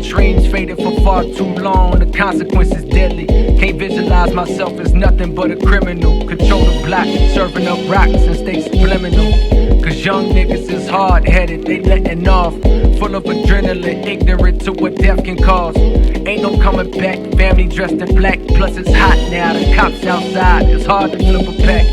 dreams faded for far too long. The consequences deadly. Can't visualize myself as nothing but a criminal. Control the block, serving up rocks and stay subliminal. Cause young niggas is hard-headed, they letting off. Full of adrenaline, ignorant to what death can cause. Ain't no coming back, family dressed in black. Plus it's hot now, the cops outside. It's hard to flip a pack.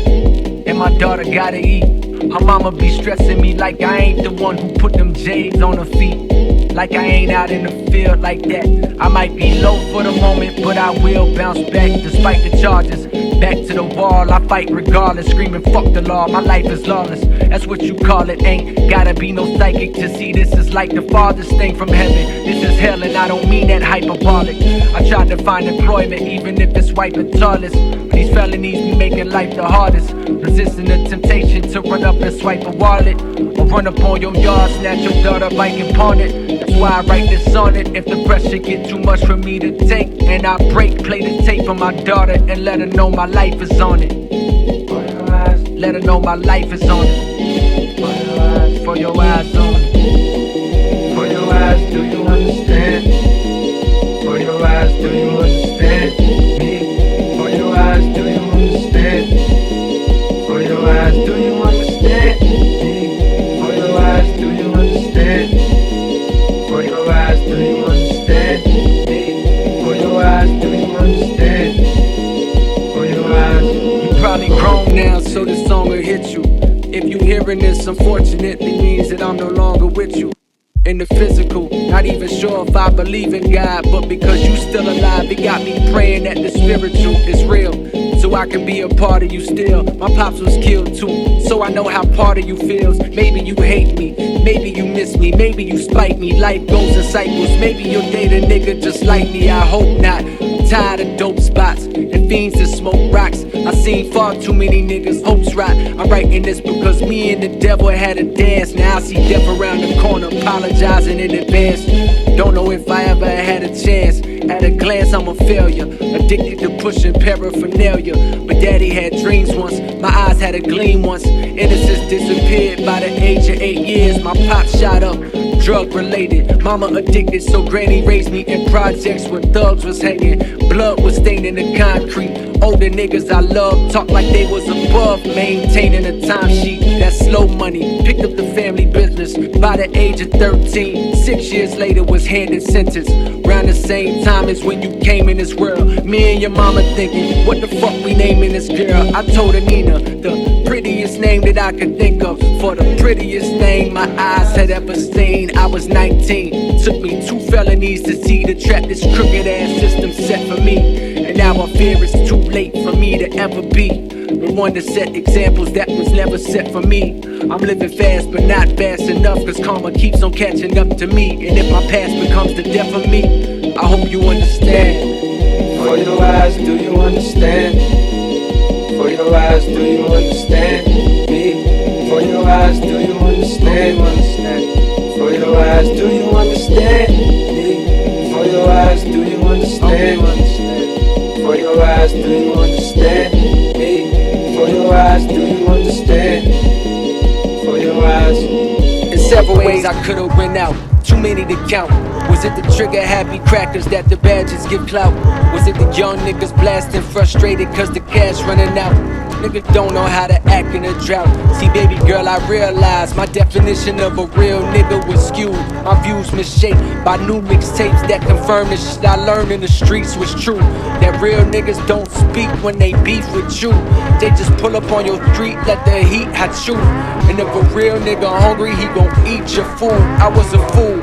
And my daughter gotta eat. Her mama be stressing me like I ain't the one who put them J's on her feet. Like I ain't out in the field like that. I might be low for the moment, but I will bounce back despite the charges. Back to the wall, I fight regardless. Screaming fuck the law, my life is lawless. That's what you call it, ain't gotta be no psychic to see this is like the farthest thing from heaven. This is hell and I don't mean that hyperbolic. I tried to find employment even if it's white and tallest. These felonies be making life the hardest. Resisting the temptation to run up and swipe a wallet. Or run up on your yard, snatch your daughter bike and pawn it. That's why I write this on it. If the pressure get too much for me to take, and I break, play the tape for my daughter and let her know my life is on it. Let her know my life is on it. For your eyes on it. For your eyes, do you understand? For your eyes, do you understand me? For your eyes, do you understand? For your eyes, do you understand me? For your eyes, do you understand? For your eyes, do you understand me? For your eyes, do you understand? For your eyes. You probably grown now, so this song will hit you. If you hearing this, unfortunately means that I'm no longer with you. In the physical, not even sure if I believe in God, but because you still alive, it got me praying that the spiritual is real, so I can be a part of you still. My pops was killed too, so I know how part of you feels. Maybe you hate me, maybe you miss me, maybe you spite me. Life goes in cycles, maybe you'll date a nigga just like me. I hope not. I'm tired of dope spots and fiends that smoke rocks. I seen far too many niggas hopes rot. I'm writing this because me and the devil had a dance. Now I see death around the corner, apologizing in advance. Don't know if I ever had a chance. At a glance, I'm a failure, addicted to pushing paraphernalia. But daddy had dreams once, my eyes had a gleam once. Innocence disappeared by the age of 8 years. My pop shot up, drug related. Mama addicted, so granny raised me in projects where thugs was hanging. Blood was staining the concrete. Older niggas I love talk like they was above maintaining a timesheet. That's slow money, picked up the family business by the age of 13. 6 years later was handed sentence. Around the same time as when you came in this world. Me and your mama thinking, what the fuck we naming this girl? I told her Nina, the prettiest name that I could think of. For the prettiest name my eyes had ever seen. I was 19, took me 2 felonies to see the trap this crooked ass system set for me. And now I fear it's too late for me to ever be the one to set examples that was never set for me. I'm living fast but not fast enough, cause karma keeps on catching up to me. And if my past becomes the death of me, I hope you understand. For your eyes, do you understand? For your eyes, do you understand me? For your eyes, do you understand? For your eyes, do you understand me? For your eyes, do you understand? For your eyes, do you understand me? For your eyes, do you understand? For your eyes. In several ways I could've went out, too many to count. Was it the trigger happy crackers that the badges give clout? Was it the young niggas blasting frustrated cause the cash running out? Niggas don't know how to act in a drought. See baby girl, I realized my definition of a real nigga was skewed. My views misshaped by new mixtapes that confirm the shit I learned in the streets was true. That real niggas don't speak when they beef with you. They just pull up on your street, let the heat hot you. And if a real nigga hungry, he gon' eat your food. I was a fool.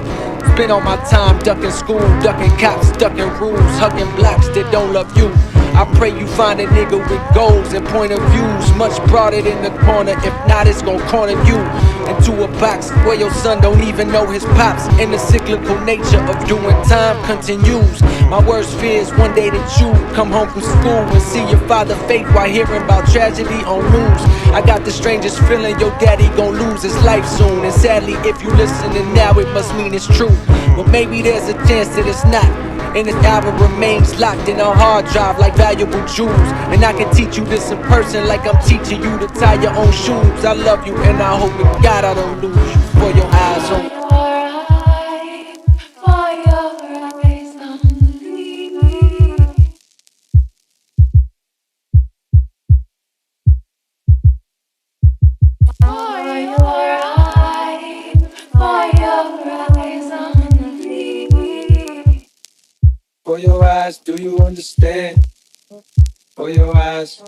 Spent all my time ducking school, ducking cops, ducking rules, hugging blocks that don't love you. I pray you find a nigga with goals and point of views much broader than the corner. If not, it's gon' corner you into a box where your son don't even know his pops. And the cyclical nature of doing time continues. My worst fear is one day that you come home from school and see your father fake while hearing about tragedy on news. I got the strangest feeling your daddy gon' lose his life soon. And sadly, if you listening now, it must mean it's true. But maybe there's a chance that it's not. And this album remains locked in a hard drive like valuable jewels. And I can teach you this in person like I'm teaching you to tie your own shoes. I love you and I hope to God I don't lose you. For your eyes on. For your eyes. For your eyes, do you understand? For your eyes.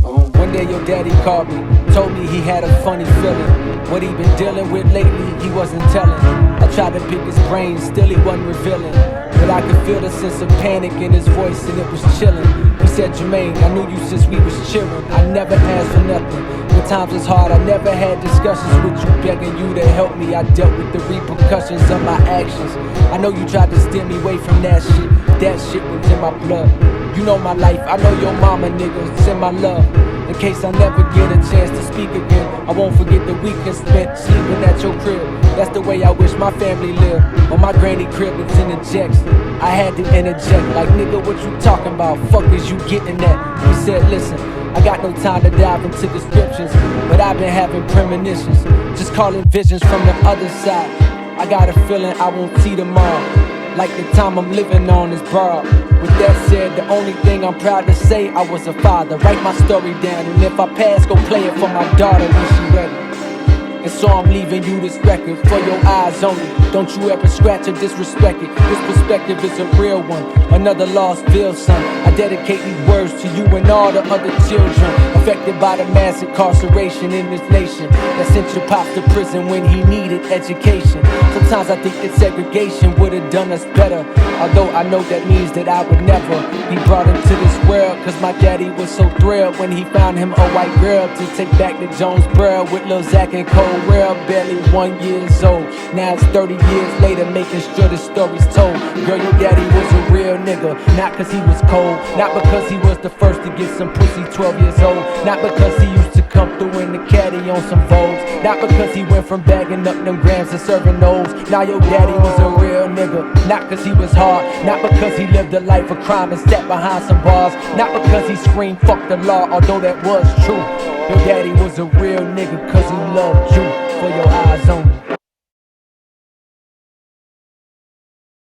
One day your daddy called me, told me he had a funny feeling. What he been dealing with lately, he wasn't telling. I tried to pick his brain, still he wasn't revealing. But I could feel the sense of panic in his voice and it was chilling. He said, Jermaine, I knew you since we was cheering. I never asked for nothing. When times was hard, I never had discussions with you, begging you to help me. I dealt with the repercussions of my actions. I know you tried to steer me away from that shit. That shit was in my blood. You know my life, I know your mama, nigga. Send my love. In case I never get a chance to speak again, I won't forget the weekend spent sleeping at your crib. That's the way I wish my family lived. On my granny crib, it's in the jacks. I had to interject, like, nigga, what you talking about? Fuck is you getting at? He said, listen, I got no time to dive into descriptions, but I've been having premonitions, just calling visions from the other side. I got a feeling I won't see tomorrow, like the time I'm living on is borrowed. With that said, the only thing I'm proud to say, I was a father. Write my story down, and if I pass, go play it for my daughter when she ready. And so I'm leaving you this record for your eyes only. Don't you ever scratch or disrespect it. This perspective is a real one, another lost Bill son. I dedicate these words to you and all the other children affected by the mass incarceration in this nation that sent your pops to prison when he needed education. Sometimes I think that segregation would have done us better, although I know that means that I would never be brought into this world. Cause my daddy was so thrilled when he found him a white girl to take back to Jonesboro with Lil Zach and Cole. Real, barely 1 year old. Now it's 30 years later, making sure the story's told. Girl, your daddy was a real nigga, not cause he was cold, not because he was the first to get some pussy 12 years old, not because he used to come through in the caddy on some Vogues, not because he went from bagging up them grams to serving those. Now your daddy was a real nigga, not cause he was hard, not because he lived a life of crime and sat behind some bars, not because he screamed fuck the law, although that was true. Your daddy was a real nigga cause he loved you. For your eyes only.